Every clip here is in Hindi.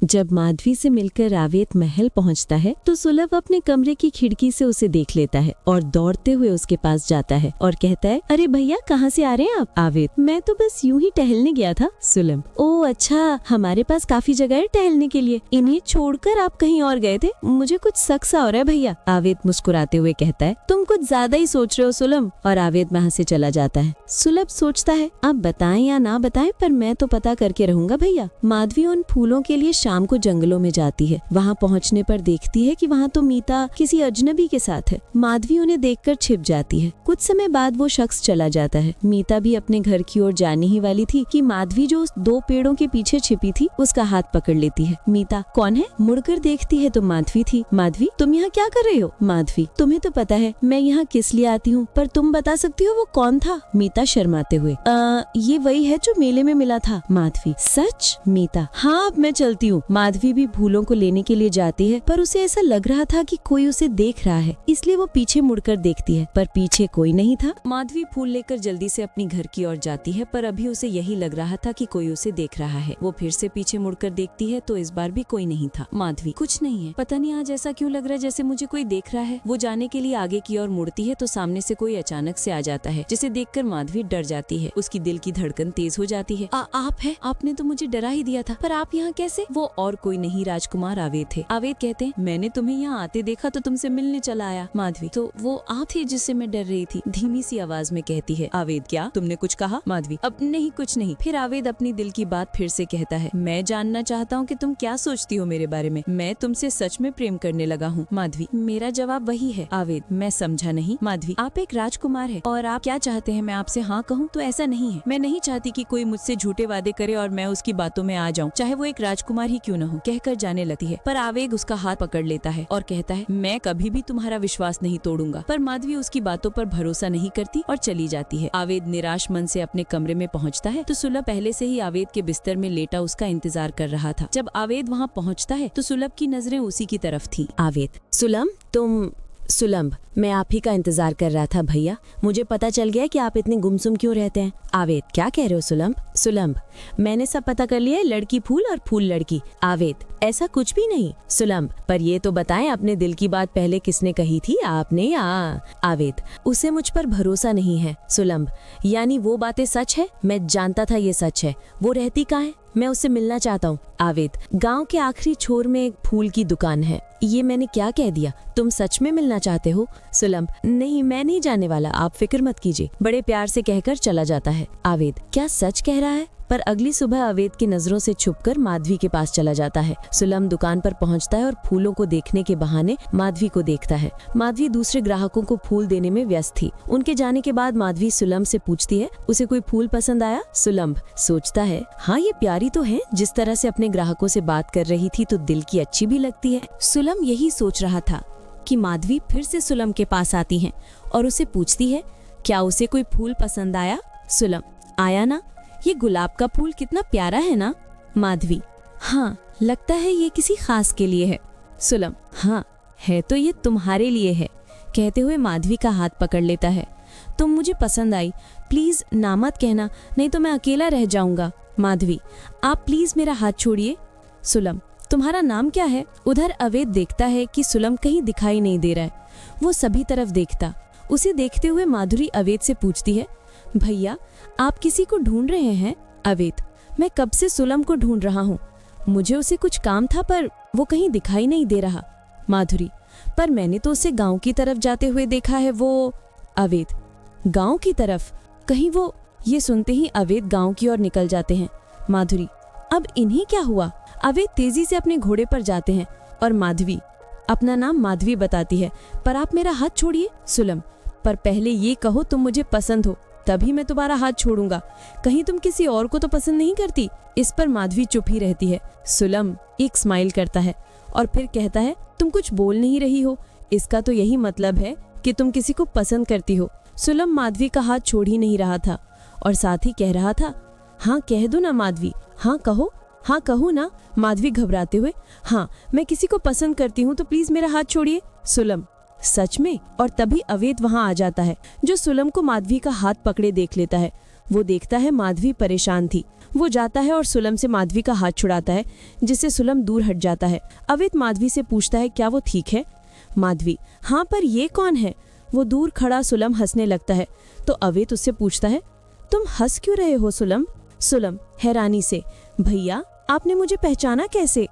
जब माधवी से मिलकर आवेद महल पहुंचता है तो सुलभ अपने कमरे की खिड़की से उसे देख लेता है और दौड़ते हुए उसके पास जाता है और कहता है, अरे भैया कहाँ से आ रहे हैं आप? आवेद, मैं तो बस यूं ही टहलने गया था। सुलभ, ओ अच्छा, हमारे पास काफी जगह है टहलने के लिए, इन्हें छोड़कर आप कहीं और गए थे, मुझे कुछ शक सा हो रहा है भैया। आवेद मुस्कुराते हुए कहता है, तुम कुछ ज्यादा ही सोच रहे हो सुलभ, और आवेद वहाँ से चला जाता है। सुलभ सोचता है, आप बताएं या ना बताएं पर मैं तो पता करके रहूंगा भैया। माधवी उन फूलों के लिए शाम को जंगलों में जाती है। वहाँ पहुँचने पर देखती है कि वहाँ तो मीता किसी अजनबी के साथ है। माधवी उन्हें देखकर छिप जाती है। कुछ समय बाद वो शख्स चला जाता है। मीता भी अपने घर की ओर जाने ही वाली थी कि माधवी जो उस 2 पेड़ों के पीछे छिपी थी उसका हाथ पकड़ लेती है। मीता, कौन है? मुड़कर देखती है तो माधवी थी। माधवी, तुम यहाँ क्या कर रहे हो? माधवी, तुम्हें तो पता है मैं यहाँ किस लिए आती हूँ, पर तुम बता सकती हो वो कौन था? मीता शर्माते हुए, ये वही है जो मेले में मिला था। माधवी, सच? मीता, हाँ अब मैं चलती हूँ। माधवी भी फूलों को लेने के लिए जाती है पर उसे ऐसा लग रहा था कि कोई उसे देख रहा है, इसलिए वो पीछे मुड़कर देखती है पर पीछे कोई नहीं था। माधवी फूल लेकर जल्दी से अपनी घर की ओर जाती है पर अभी उसे यही लग रहा था कि कोई उसे देख रहा है। वो फिर से पीछे मुड़कर देखती है तो इस बार भी कोई नहीं था। माधवी, कुछ नहीं है, पता नहीं आज ऐसा क्यों लग रहा है जैसे मुझे कोई देख रहा है। वो जाने के लिए आगे की ओर मुड़ती है तो सामने से कोई अचानक से आ जाता है जिसे देखकर माधवी डर जाती है। उसकी दिल की धड़कन तेज हो जाती है। आप है? आपने तो मुझे डरा ही दिया था, पर आप यहाँ कैसे? वो और कोई नहीं राजकुमार आवेद थे। आवेद कहते हैं, मैंने तुम्हें यहाँ आते देखा तो तुमसे मिलने चला आया। माधवी, तो वो आप थे जिससे मैं डर रही थी, धीमी सी आवाज में कहती है। आवेद, क्या तुमने कुछ कहा? माधवी, अब नहीं कुछ नहीं। फिर आवेद अपनी दिल की बात फिर से कहता है, मैं जानना चाहता हूँ कि तुम क्या सोचती हो मेरे बारे में। मैं तुमसे सच में प्रेम करने लगा हूँ। माधवी, मेरा जवाब वही है। आवेद, मैं समझा नहीं। माधवी, आप एक राजकुमार है और आप क्या चाहते हैं मैं आपसे हाँ कहूँ? तो ऐसा नहीं है, मैं नहीं चाहती कि कोई मुझसे झूठे वादे करे और मैं उसकी बातों में आ जाऊँ, चाहे वो एक राजकुमार ही क्यों न हो। कहकर जाने लगती है पर आवेद उसका हाथ पकड़ लेता है और कहता है, मैं कभी भी तुम्हारा विश्वास नहीं तोड़ूंगा। पर माधवी उसकी बातों पर भरोसा नहीं करती और चली जाती है। आवेद निराश मन से अपने कमरे में पहुंचता है तो सुलभ पहले से ही आवेद के बिस्तर में लेटा उसका इंतजार कर रहा था। जब आवेद वहां पहुंचता है तो सुलभ की नजरें उसी की तरफ थी। आवेद, सुलभ, मैं आप ही का इंतजार कर रहा था भैया। मुझे पता चल गया कि आप इतने गुमसुम क्यों रहते हैं। आवेद, क्या कह रहे हो सुलभ? सुलभ, मैंने सब पता कर लिया है, लड़की फूल और फूल लड़की। आवेद, ऐसा कुछ भी नहीं। सुलभ, पर ये तो बताएं अपने दिल की बात पहले किसने कही थी, आपने या? आवेद, उसे मुझ पर भरोसा नहीं है। सुलभ, यानी वो बातें सच है? मैं जानता था ये सच है। वो रहती कहाँ है? मैं उससे मिलना चाहता हूँ। आवेद, गांव के आखिरी छोर में एक फूल की दुकान है। ये मैंने क्या कह दिया? तुम सच में मिलना चाहते हो? सुलभ, नहीं मैं नहीं जाने वाला, आप फिक्र मत कीजिए। बड़े प्यार से कहकर चला जाता है। आवेद, क्या सच कह रहा है? पर अगली सुबह आवेद की नजरों से छुपकर माधवी के पास चला जाता है। सुलभ दुकान पर पहुंचता है और फूलों को देखने के बहाने माधवी को देखता है। माधवी दूसरे ग्राहकों को फूल देने में व्यस्त थी। उनके जाने के बाद माधवी सुलभ से पूछती है, उसे कोई फूल पसंद आया? सुलभ सोचता है, हाँ ये प्यारी तो है, जिस तरह से अपने ग्राहकों से बात कर रही थी तो दिल की अच्छी भी लगती है। सुलभ यही सोच रहा था कि माधवी फिर से सुलभ के पास आती है और उसे पूछती है, क्या उसे कोई फूल पसंद आया? सुलभ, आया ना, ये गुलाब का फूल कितना प्यारा है ना? माधवी, हाँ लगता है ये किसी खास के लिए है। सुलभ, हाँ है तो ये तुम्हारे लिए है। कहते हुए माधवी का हाथ पकड़ लेता है। तुम मुझे पसंद आई, प्लीज ना मत कहना, नहीं तो मैं अकेला रह जाऊंगा। माधवी, आप प्लीज मेरा हाथ छोड़िए। सुलभ, तुम्हारा नाम क्या है? उधर आवेद देखता है कि सुलभ कहीं दिखाई नहीं दे रहा है। वो सभी तरफ देखता। उसे देखते हुए माधुरी आवेद से पूछती है, भैया आप किसी को ढूंढ रहे हैं? आवेद, मैं कब से सुलभ को ढूंढ रहा हूँ, मुझे उसे कुछ काम था पर वो कहीं दिखाई नहीं दे रहा। माधुरी, पर मैंने तो उसे गांव की तरफ जाते हुए देखा है। वो? आवेद, गांव की तरफ? कहीं वो? ये सुनते ही आवेद गांव की ओर निकल जाते हैं। माधुरी, अब इन्हें क्या हुआ? आवेद तेजी से अपने घोड़े पर जाते हैं और माधवी, अपना नाम माधवी बताती है, पर आप मेरा हाथ छोड़िए। सुलभ, पर पहले ये कहो तुम मुझे पसंद हो, तभी मैं तुम्हारा हाथ छोड़ूंगा। कहीं तुम किसी और को तो पसंद नहीं करती? इस पर माधवी चुप ही रहती है। सुलभ एक स्माइल करता है और फिर कहता है, तुम कुछ बोल नहीं रही हो, इसका तो यही मतलब है कि तुम किसी को पसंद करती हो। सुलभ माधवी का हाथ छोड़ ही नहीं रहा था और साथ ही कह रहा था, हाँ कह दो ना माधवी, हाँ कहो, हाँ कहो ना। माधवी घबराते हुए, हाँ मैं किसी को पसंद करती हूँ तो प्लीज मेरा हाथ छोड़िए। सुलभ, सच में? और तभी आवेद वहां आ जाता है जो सुलभ को माधवी का हाथ पकड़े देख लेता है। वो देखता है माधवी परेशान थी। वो जाता है और सुलम से माधवी का हाथ छुड़ाता है, जिससे सुलम दूर हट जाता है। अवैध माधवी से पूछता है क्या वो ठीक है। माधवी हाँ, पर ये कौन है। वो दूर खड़ा सुलम हंसने लगता है तो अवैध उससे पूछता है तुम हंस क्यों रहे हो सुलम। सुलम हैरानी से भैया आपने मुझे पहचाना कैसे।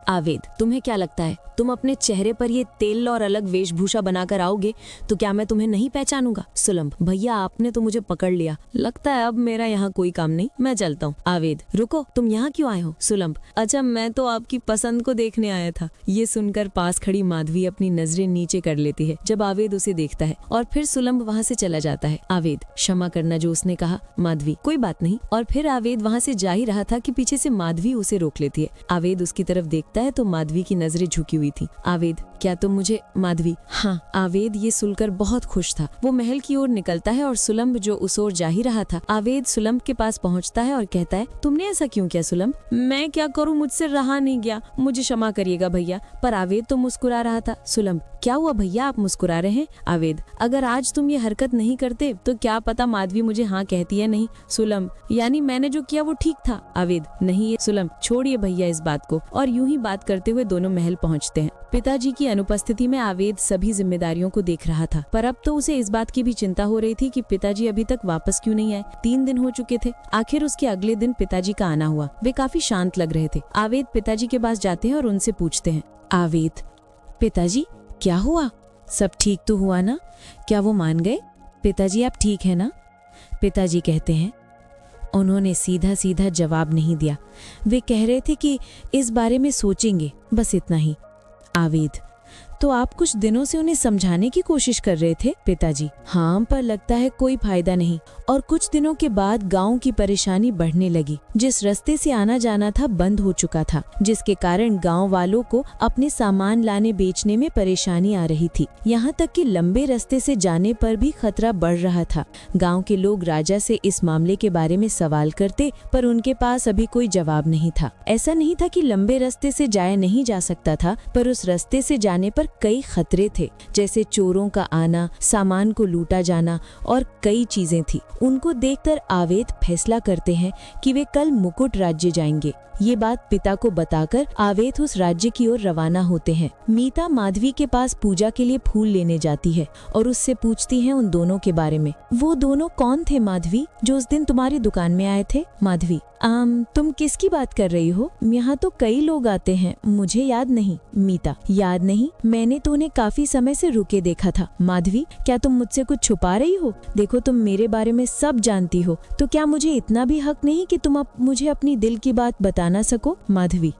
आवेद तुम्हें क्या लगता है तुम अपने चेहरे पर ये तेल और अलग वेशभूषा बनाकर आओगे तो क्या मैं तुम्हें नहीं पहचानूंगा। सुलम भैया आपने तो मुझे पकड़ लिया, लगता है अब मेरा यहाँ कोई काम नहीं, मैं चलता हूँ। आवेद रुको, तुम यहाँ क्यों आए हो। सुलम अच्छा मैं तो आपकी पसंद को देखने आया था। ये सुनकर पास खड़ी माधवी अपनी नजरें नीचे कर लेती है जब आवेद उसे देखता है और फिर सुलम वहाँ से चला जाता है। आवेद क्षमा करना जो उसने कहा। माधवी कोई बात नहीं। और फिर आवेद वहाँ से जा ही रहा था कि पीछे से माधवी उसे रोक लेती है। आवेद उसकी तरफ देखता है तो माधवी की नजरें झुकी हुई थी। आवेद क्या तुम मुझे। माधवी हाँ। आवेद ये सुनकर बहुत खुश था। वो महल की ओर निकलता है और सुलम जो उस ओर जा ही रहा था। आवेद सुलम के पास पहुंचता है और कहता है तुमने ऐसा क्यों किया सुलम। मैं क्या करूं, मुझसे रहा नहीं गया, मुझे क्षमा करिएगा भैया। पर आवेद तो मुस्कुरा रहा था। सुलम क्या हुआ भैया आप मुस्कुरा रहे हैं। आवेद अगर आज तुम ये हरकत नहीं करते तो क्या पता माधवी मुझे हाँ कहती है नहीं। सुलम यानी मैंने जो किया वो ठीक था। आवेद नहीं। सुलम छोड़िए भैया इस बात को। और यूं ही बात करते हुए दोनों महल पहुंचते हैं। पिताजी की अनुपस्थिति में आवेद सभी जिम्मेदारियों को देख रहा था, पर अब तो उसे इस बात की भी चिंता हो रही थी कि पिताजी अभी तक वापस क्यों नहीं आए। 3 दिन हो चुके थे। आखिर उसके अगले दिन पिताजी का आना हुआ। वे काफी शांत लग रहे थे। आवेद पिताजी के पास जाते हैं और उनसे पूछते हैं आवेद पिताजी क्या हुआ, सब ठीक तो हुआ ना, क्या वो मान गए। पिताजी आप ठीक है ना। पिताजी कहते हैं उन्होंने सीधा सीधा जवाब नहीं दिया, वे कह रहे थे कि इस बारे में सोचेंगे, बस इतना ही। आवेद तो आप कुछ दिनों से उन्हें समझाने की कोशिश कर रहे थे। पिताजी हाँ, पर लगता है कोई फायदा नहीं। और कुछ दिनों के बाद गांव की परेशानी बढ़ने लगी। जिस रास्ते से आना जाना था बंद हो चुका था, जिसके कारण गांव वालों को अपने सामान लाने बेचने में परेशानी आ रही थी। यहाँ तक कि लंबे रास्ते से जाने पर भी खतरा बढ़ रहा था। गाँव के लोग राजा से इस मामले के बारे में सवाल करते, पर उनके पास अभी कोई जवाब नहीं था। ऐसा नहीं था कि लंबे रास्ते से जाया नहीं जा सकता था, पर उस रास्ते से जाने पर कई खतरे थे, जैसे चोरों का आना, सामान को लूटा जाना और कई चीजें थी। उनको देखकर आवेद फैसला करते हैं कि वे कल मुकुट राज्य जाएंगे। ये बात पिता को बताकर आवेद उस राज्य की ओर रवाना होते हैं। मीता माधवी के पास पूजा के लिए फूल लेने जाती है और उससे पूछती है उन दोनों के बारे में। वो दोनों कौन थे माधवी, जो उस दिन तुम्हारी दुकान में आए थे। माधवी तुम किसकी बात कर रही हो, यहाँ तो कई लोग आते हैं, मुझे याद नहीं। मीता याद नहीं, मैंने तो उन्हें काफी समय से रुके देखा था। माधवी क्या तुम मुझसे कुछ छुपा रही हो। देखो तुम मेरे बारे में सब जानती हो, तो क्या मुझे इतना भी हक नहीं कि तुम मुझे अपनी दिल की बात बता ना सको। माधवी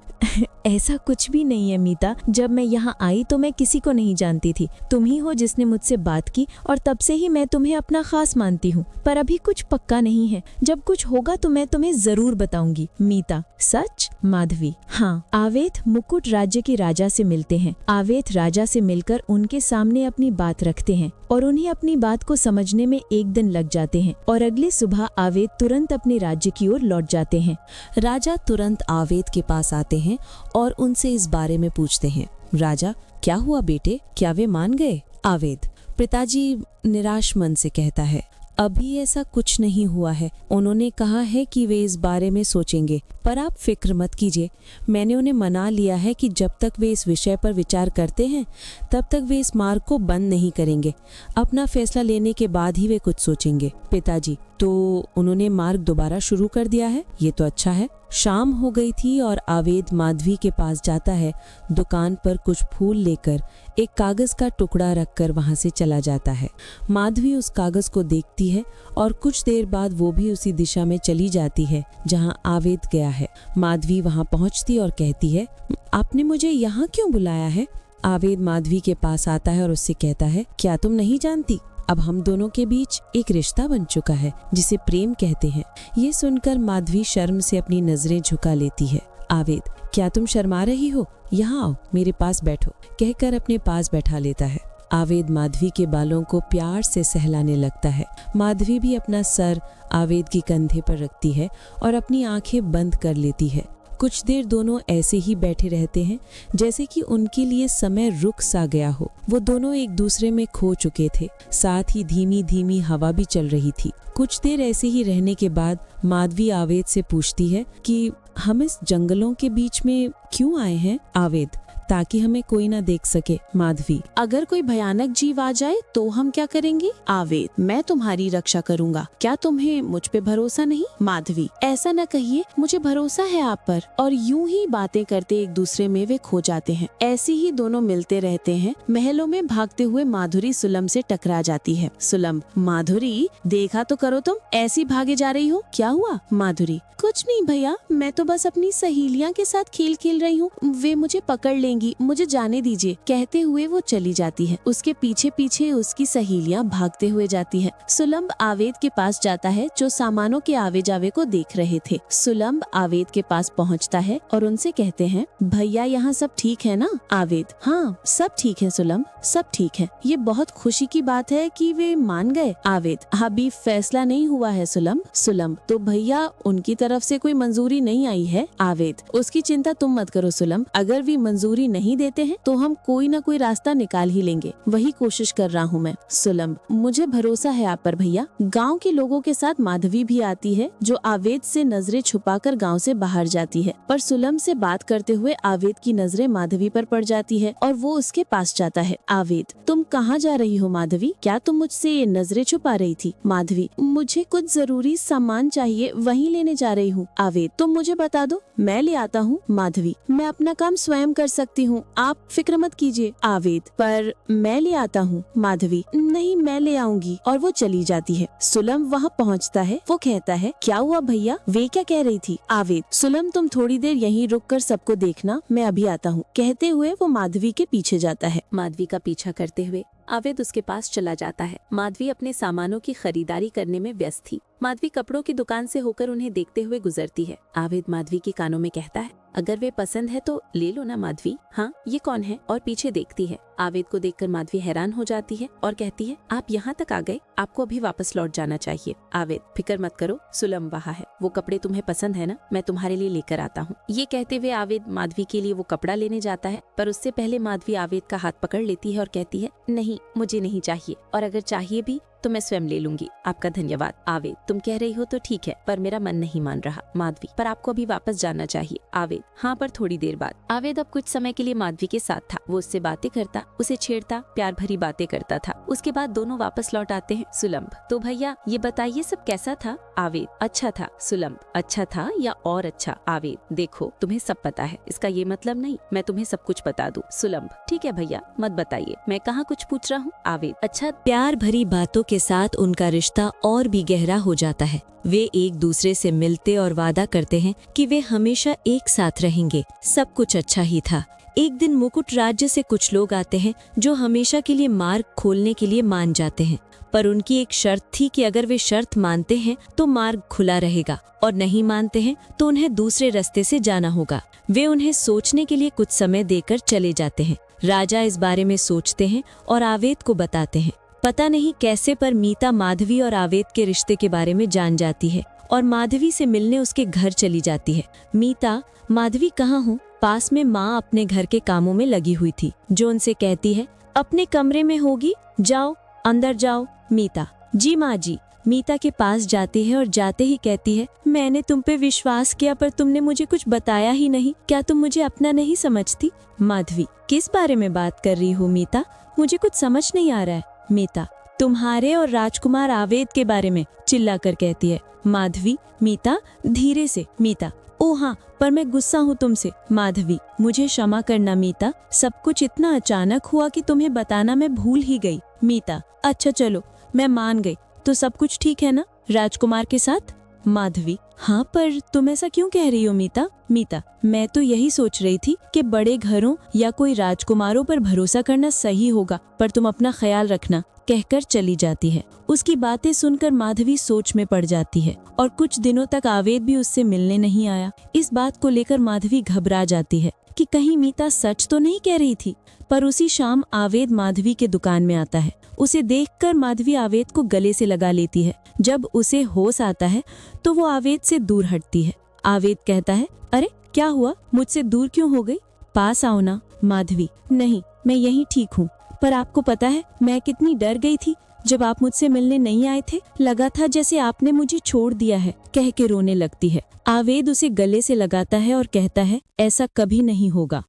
ऐसा कुछ भी नहीं है मीता, जब मैं यहाँ आई तो मैं किसी को नहीं जानती थी, तुम ही हो जिसने मुझसे बात की और तब से ही मैं तुम्हें अपना खास मानती हूँ। पर अभी कुछ पक्का नहीं है, जब कुछ होगा तो मैं तुम्हें जरूर बताऊंगी। मीता सच। माधवी हाँ। आवेद मुकुट राज्य के राजा से मिलते हैं। आवेद राजा से मिलकर उनके सामने अपनी बात रखते हैं और उन्हें अपनी बात को समझने में 1 दिन लग जाते हैं और अगली सुबह आवेद तुरंत अपने राज्य की ओर लौट जाते हैं। राजा तुरंत आवेद के पास आते हैं और उनसे इस बारे में पूछते हैं। राजा क्या हुआ बेटे, क्या वे मान गए। आवेद पिताजी निराश मन से कहता है अभी ऐसा कुछ नहीं हुआ है, उन्होंने कहा है कि वे इस बारे में सोचेंगे, पर आप फिक्र मत कीजिए, मैंने उन्हें मना लिया है कि जब तक वे इस विषय पर विचार करते हैं तब तक वे इस मार्ग को बंद नहीं करेंगे। अपना फैसला लेने के बाद ही वे कुछ सोचेंगे। पिताजी तो उन्होंने मार्ग दोबारा शुरू कर दिया है, ये तो अच्छा है। शाम हो गई थी और आवेद माधवी के पास जाता है। दुकान पर कुछ फूल लेकर एक कागज का टुकड़ा रखकर वहां से चला जाता है। माधवी उस कागज को देखती है और कुछ देर बाद वो भी उसी दिशा में चली जाती है जहां आवेद गया है। माधवी वहां पहुंचती और कहती है आपने मुझे यहाँ क्यों बुलाया है। आवेद माधवी के पास आता है और उससे कहता है क्या तुम नहीं जानती, अब हम दोनों के बीच एक रिश्ता बन चुका है जिसे प्रेम कहते हैं। ये सुनकर माधवी शर्म से अपनी नजरें झुका लेती है। आवेद क्या तुम शर्मा रही हो, यहाँ आओ मेरे पास बैठो, कहकर अपने पास बैठा लेता है। आवेद माधवी के बालों को प्यार से सहलाने लगता है। माधवी भी अपना सर आवेद की कंधे पर रखती है और अपनी आंखें बंद कर लेती है। कुछ देर दोनों ऐसे ही बैठे रहते हैं जैसे कि उनके लिए समय रुक सा गया हो। वो दोनों एक दूसरे में खो चुके थे, साथ ही धीमी धीमी हवा भी चल रही थी। कुछ देर ऐसे ही रहने के बाद माधवी आवेद से पूछती है कि हम इस जंगलों के बीच में क्यों आए हैं आवेद? ताकि हमें कोई ना देख सके। माधवी, अगर कोई भयानक जीव आ जाए तो हम क्या करेंगे? आवेद, मैं तुम्हारी रक्षा करूंगा। क्या तुम्हें मुझ पे भरोसा नहीं? माधवी, ऐसा न कहिए, मुझे भरोसा है आप पर। और यूं ही बातें करते एक दूसरे में वे खो जाते हैं। ऐसे ही दोनों मिलते रहते हैं। महलों में भागते हुए माधुरी सुलम से टकरा जाती है। सुलम, माधुरी देखा तो करो, तुम ऐसी भागे जा रही हो, क्या हुआ? माधुरी, कुछ नहीं भैया, मैं तो बस अपनी सहेलियां के साथ खेल खेल रही हूँ, वे मुझे पकड़ लेंगी, मुझे जाने दीजिए। कहते हुए वो चली जाती है। उसके पीछे पीछे उसकी सहेलियां भागते हुए जाती हैं। सुलम्ब आवेद के पास जाता है जो सामानों के आवे जावे को देख रहे थे। सुलम्ब आवेद के पास पहुंचता है और उनसे कहते हैं, भैया यहाँ सब ठीक है ना? आवेद, हाँ सब ठीक है सुलम्ब, सब ठीक है। ये बहुत खुशी की बात है कि वे मान गए। आवेद, अभी फैसला नहीं हुआ है सुलम्ब। सुलम्ब, तो भैया उनकी तरफ से कोई मंजूरी नहीं आई है? आवेद, उसकी चिंता तुम मत करो सुलम्ब, अगर वे मंजूरी नहीं देते हैं तो हम कोई ना कोई रास्ता निकाल ही लेंगे, वही कोशिश कर रहा हूँ मैं। सुलम्ब, मुझे भरोसा है आप पर भैया। गांव के लोगों के साथ माधवी भी आती है जो आवेद से नजरें छुपाकर गांव से बाहर जाती है, पर सुलम्ब से बात करते हुए आवेद की नजरें माधवी पर पड़ जाती है और वो उसके पास जाता है। आवेद, तुम कहाँ जा रही हो माधवी? क्या तुम मुझसे नजरें छुपा रही थी? माधवी, मुझे कुछ जरूरी सामान चाहिए, वहीं लेने जा रही हूँ। आवेद, तुम मुझे बता दो, मैं ले आता हूँ। माधवी, मैं अपना काम स्वयं कर सकती हूँ, आप फिक्र मत कीजिए। आवेद, पर मैं ले आता हूँ। माधवी, नहीं मैं ले आऊंगी, और वो चली जाती है। सुलम वहाँ पहुँचता है। वो कहता है, क्या हुआ भैया, वे क्या कह रही थी? आवेद, सुलम तुम थोड़ी देर यहीं रुक कर सबको देखना, मैं अभी आता हूँ। कहते हुए वो माधवी के पीछे जाता है। माधवी का पीछा करते हुए आवेद उसके पास चला जाता है। माधवी अपने सामानों की खरीदारी करने में व्यस्त थी। माधवी कपड़ों की दुकान से होकर उन्हें देखते हुए गुजरती है। आवेद माधवी के कानों में कहता है, अगर वे पसंद है तो ले लो ना माधवी। हाँ, ये कौन है? और पीछे देखती है। आवेद को देखकर माधवी हैरान हो जाती है और कहती है, आप यहाँ तक आ गए, आपको अभी वापस लौट जाना चाहिए। आवेद, फिक्र मत करो, सुलम वहाँ है, वो कपड़े तुम्हें पसंद है ना, मैं तुम्हारे लिए लेकर आता हूँ। ये कहते हुए आवेद माधवी के लिए वो कपड़ा लेने जाता है, पर उससे पहले माधवी आवेद का हाथ पकड़ लेती है और कहती है, नहीं मुझे नहीं चाहिए, और अगर चाहिए भी तो मैं स्वयं ले लूंगी, आपका धन्यवाद। आवेद, तुम कह रही हो तो ठीक है, पर मेरा मन नहीं मान रहा। माधवी, पर आपको अभी वापस जाना चाहिए। आवेद, हाँ पर थोड़ी देर बाद। आवेद अब कुछ समय के लिए माधवी के साथ था। वो उससे बातें करता, उसे छेड़ता, प्यार भरी बातें करता था। उसके बाद दोनों वापस लौट आते हैं। सुलम्ब, तो भैया ये बताइए सब कैसा था? आवेद, अच्छा था। सुलम्ब, अच्छा था या और अच्छा? आवेद, देखो तुम्हें सब पता है, इसका ये मतलब नहीं मैं तुम्हें सब कुछ बता दूं। सुलम्ब, ठीक है भैया मत बताइए, मैं कहाँ कुछ पूछ रहा हूँ। आवेद, अच्छा। प्यार भरी बातों के साथ उनका रिश्ता और भी गहरा हो जाता है। वे एक दूसरे से मिलते और वादा करते हैं कि वे हमेशा एक साथ रहेंगे। सब कुछ अच्छा ही था। एक दिन मुकुट राज्य से कुछ लोग आते हैं जो हमेशा के लिए मार्ग खोलने के लिए मान जाते हैं, पर उनकी एक शर्त थी कि अगर वे शर्त मानते हैं तो मार्ग खुला रहेगा, और नहीं मानते हैं तो उन्हें दूसरे रास्ते से जाना होगा। वे उन्हें सोचने के लिए कुछ समय देकर चले जाते हैं। राजा इस बारे में सोचते हैं और आवेद को बताते हैं। पता नहीं कैसे पर मीता माधवी और आवेद के रिश्ते के बारे में जान जाती है और माधवी से मिलने उसके घर चली जाती है। मीता, माधवी कहाँ हो? पास में माँ अपने घर के कामों में लगी हुई थी, जो उनसे कहती है, अपने कमरे में होगी, जाओ अंदर जाओ। मीता, जी माँ जी। मीता के पास जाती है और जाते ही कहती है, मैंने तुम पे विश्वास किया पर तुमने मुझे कुछ बताया ही नहीं, क्या तुम मुझे अपना नहीं समझती? माधवी, किस बारे में बात कर रही हो मीता, मुझे कुछ समझ नहीं आ रहा है। मीता, तुम्हारे और राजकुमार आवेद के बारे में, चिल्लाकर कहती है। माधवी, मीता धीरे से। मीता, ओ हाँ, पर मैं गुस्सा हूँ तुमसे। माधवी, मुझे क्षमा करना मीता, सब कुछ इतना अचानक हुआ कि तुम्हें बताना मैं भूल ही गई। मीता, अच्छा चलो मैं मान गई, तो सब कुछ ठीक है ना राजकुमार के साथ? माधवी, हाँ पर तुम ऐसा क्यों कह रही हो मीता? मीता, मैं तो यही सोच रही थी कि बड़े घरों या कोई राजकुमारों पर भरोसा करना सही होगा, पर तुम अपना ख्याल रखना, कहकर चली जाती है। उसकी बातें सुनकर माधवी सोच में पड़ जाती है और कुछ दिनों तक आवेद भी उससे मिलने नहीं आया। इस बात को लेकर माधवी घबरा जाती है कि कहीं मीता सच तो नहीं कह रही थी। पर उसी शाम आवेद माधवी के दुकान में आता है। उसे देखकर माधवी आवेद को गले से लगा लेती है। जब उसे होश आता है तो वो आवेद से दूर हटती है। आवेद कहता है, अरे क्या हुआ, मुझसे दूर क्यों हो गई? पास आओ ना। माधवी, नहीं, मैं यहीं ठीक हूँ। पर आपको पता है मैं कितनी डर गई थी जब आप मुझसे मिलने नहीं आए थे। लगा था जैसे आपने मुझे छोड़ दिया है, कह के रोने लगती है। आवेद उसे गले से लगाता है और कहता है, ऐसा कभी नहीं होगा।